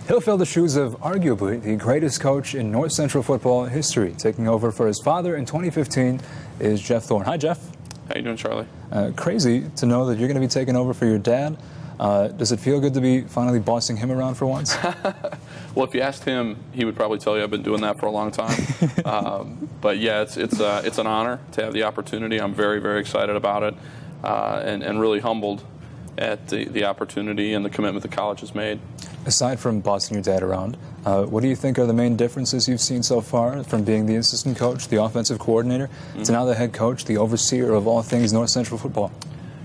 He'll fill the shoes of arguably the greatest coach in North Central football history. Taking over for his father in 2015 is Jeff Thorne. Hi, Jeff. How you doing, Charlie? Crazy to know that you're going to be taking over for your dad. Does it feel good to be finally bossing him around for once? Well, if you asked him, he would probably tell you I've been doing that for a long time. But yeah, it's an honor to have the opportunity. I'm very, very excited about it, and really humbled at the opportunity and the commitment the college has made. Aside from bossing your dad around, what do you think are the main differences you've seen so far from being the assistant coach, the offensive coordinator, to now the head coach, the overseer of all things North Central football?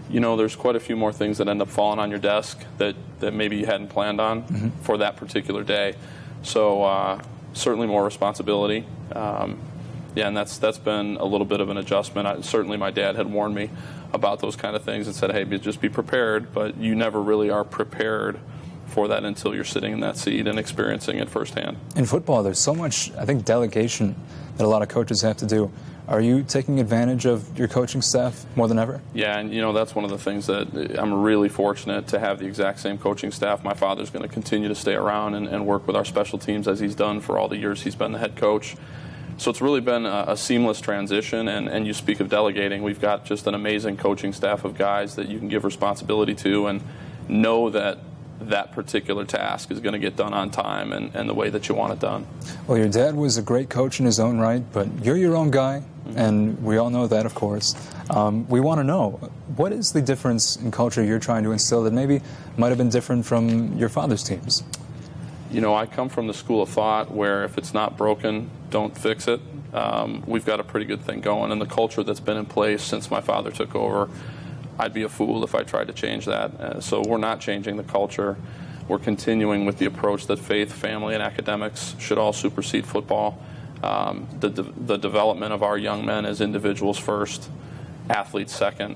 You know, there's quite a few more things that end up falling on your desk that maybe you hadn't planned on for that particular day. So certainly more responsibility. Yeah, and that's been a little bit of an adjustment. Certainly my dad had warned me about those kind of things and said, hey, just be prepared, but you never really are prepared for that until you're sitting in that seat and experiencing it firsthand. In football, there's so much, I think, delegation that a lot of coaches have to do. Are you taking advantage of your coaching staff more than ever? Yeah, and you know, that's one of the things that I'm really fortunate to have the exact same coaching staff. My father's going to continue to stay around and work with our special teams as he's done for all the years he's been the head coach. So it's really been a seamless transition, and you speak of delegating. We've got just an amazing coaching staff of guys that you can give responsibility to and know that that particular task is going to get done on time and the way that you want it done. Well, your dad was a great coach in his own right, but you're your own guy, and we all know that, of course. We want to know, what is the difference in culture you're trying to instill that maybe might have been different from your father's teams? You know, I come from the school of thought where if it's not broken, don't fix it. We've got a pretty good thing going, and the culture that's been in place since my father took over, I'd be a fool if I tried to change that. So we're not changing the culture. We're continuing with the approach that faith, family, and academics should all supersede football. The development of our young men as individuals first, athletes second,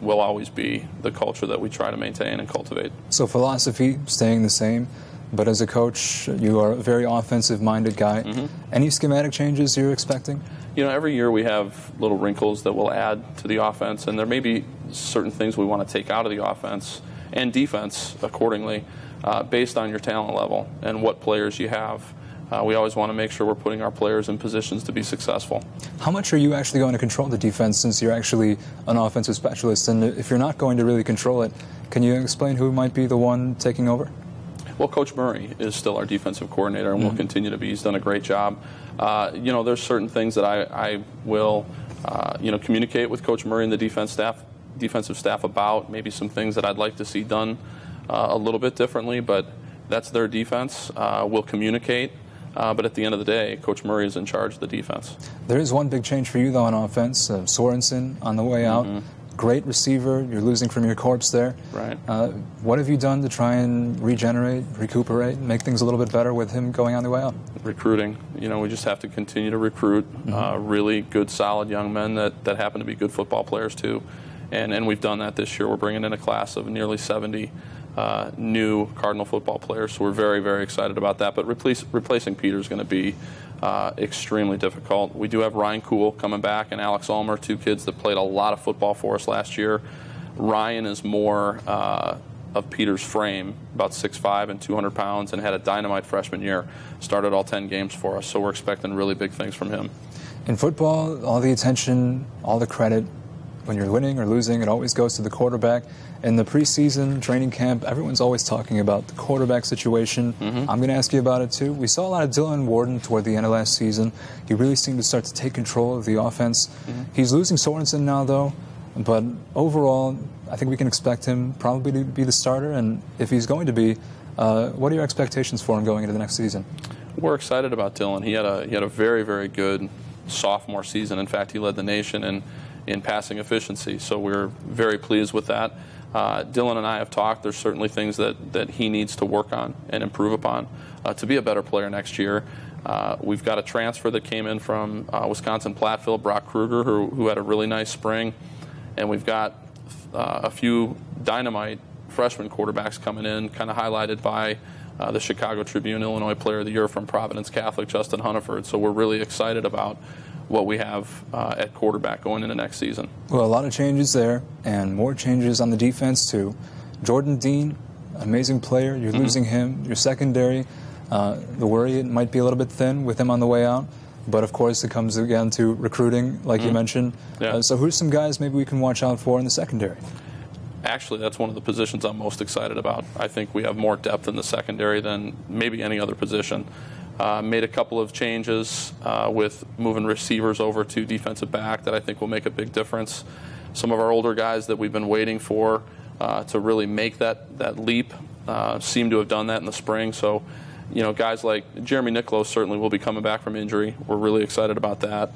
will always be the culture that we try to maintain and cultivate. So philosophy staying the same, but as a coach, you are a very offensive-minded guy. Any schematic changes you're expecting? You know, every year we have little wrinkles that we'll add to the offense, and there may be certain things we want to take out of the offense and defense accordingly based on your talent level and what players you have. We always want to make sure we're putting our players in positions to be successful. How much are you actually going to control the defense since you're actually an offensive specialist? And if you're not going to really control it, can you explain who might be the one taking over? Well, Coach Murray is still our defensive coordinator and will continue to be. He's done a great job. You know, there's certain things that I will, you know, communicate with Coach Murray and the defensive staff about. Maybe some things that I'd like to see done a little bit differently, but that's their defense. We'll communicate. But at the end of the day, Coach Murray is in charge of the defense. There is one big change for you, though, on offense. Sorensen on the way out. Great receiver. You're losing from your corpse there. Right. What have you done to try and regenerate, recuperate, make things a little bit better with him going on the way out? Recruiting. You know, we just have to continue to recruit really good, solid young men that happen to be good football players, too. And we've done that this year. We're bringing in a class of nearly 70 new Cardinal football players, so we're very, very excited about that. But replacing Peter is going to be extremely difficult. We do have Ryan Kuhl coming back and Alex Ulmer, two kids that played a lot of football for us last year. Ryan is more of Peter's frame, about 6'5" and 200 pounds, and had a dynamite freshman year. Started all 10 games for us, so we're expecting really big things from him. In football, all the attention, all the credit, when you're winning or losing, it always goes to the quarterback. In the preseason training camp, everyone's always talking about the quarterback situation. I'm going to ask you about it, too. We saw a lot of Dylan Warden toward the end of last season. He really seemed to start to take control of the offense. He's losing Sorensen now, though. But overall, I think we can expect him probably to be the starter. And if he's going to be, what are your expectations for him going into the next season? We're excited about Dylan. He had a very, very good sophomore season. In fact, he led the nation in passing efficiency, so we're very pleased with that. Dylan and I have talked. There's certainly things that he needs to work on and improve upon to be a better player next year. We've got a transfer that came in from Wisconsin Platteville, Brock Kruger, who had a really nice spring, and we've got a few dynamite freshman quarterbacks coming in, kind of highlighted by the Chicago Tribune Illinois Player of the Year from Providence Catholic, Justin Hunniford. So we're really excited about what we have at quarterback going into next season. Well, a lot of changes there, and more changes on the defense, too. Jordan Dean, amazing player. You're losing him. Your secondary, the worry, it might be a little bit thin with him on the way out. But, of course, it comes again to recruiting, like you mentioned. Yeah. So who's some guys maybe we can watch out for in the secondary? Actually, that's one of the positions I'm most excited about. I think we have more depth in the secondary than maybe any other position. Made a couple of changes with moving receivers over to defensive back that I think will make a big difference. Some of our older guys that we've been waiting for to really make that leap seem to have done that in the spring. So, you know, guys like Jeremy Nicholas certainly will be coming back from injury. We're really excited about that.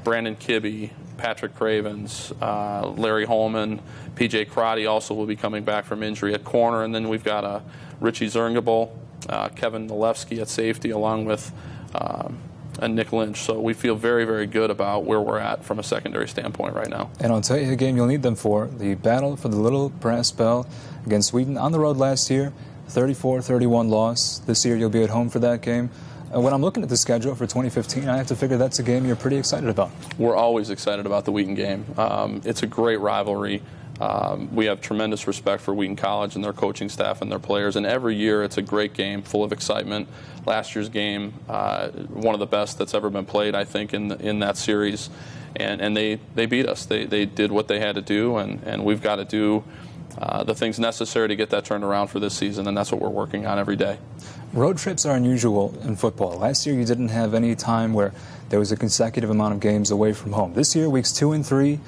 Brandon Kibbe, Patrick Cravens, Larry Holman, P.J. Crotty also will be coming back from injury at corner. And then we've got Richie Zerngable, Kevin Nalewski at safety, along with Nick Lynch. So we feel very, very good about where we're at from a secondary standpoint right now. And I'll tell you a game you'll need them for, the battle for the Little Brass Bell against Sweden on the road last year, 34-31 loss. This year you'll be at home for that game. When I'm looking at the schedule for 2015, I have to figure that's a game you're pretty excited about. We're always excited about the Wheaton game. It's a great rivalry. We have tremendous respect for Wheaton College and their coaching staff and their players, and every year it's a great game full of excitement. Last year's game, one of the best that's ever been played, I think, in that series, and they beat us. They did what they had to do, and we've got to do the things necessary to get that turned around for this season, and that's what we're working on every day. Road trips are unusual in football. Last year you didn't have any time where there was a consecutive amount of games away from home. This year, weeks 2 and 3,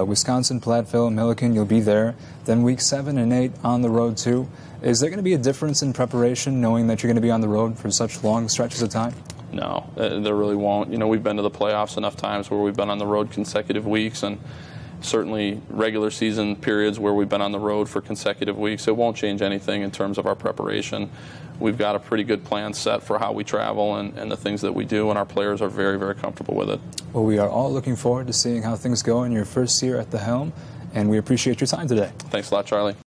Wisconsin, Platteville, Milliken, you'll be there. Then weeks 7 and 8 on the road too. Is there going to be a difference in preparation knowing that you're going to be on the road for such long stretches of time? No, there really won't. You know, we've been to the playoffs enough times where we've been on the road consecutive weeks, and certainly regular season periods where we've been on the road for consecutive weeks. It won't change anything in terms of our preparation. We've got a pretty good plan set for how we travel and the things that we do, and our players are very, very comfortable with it. Well, we are all looking forward to seeing how things go in your first year at the helm, and we appreciate your time today. Thanks a lot, Charlie.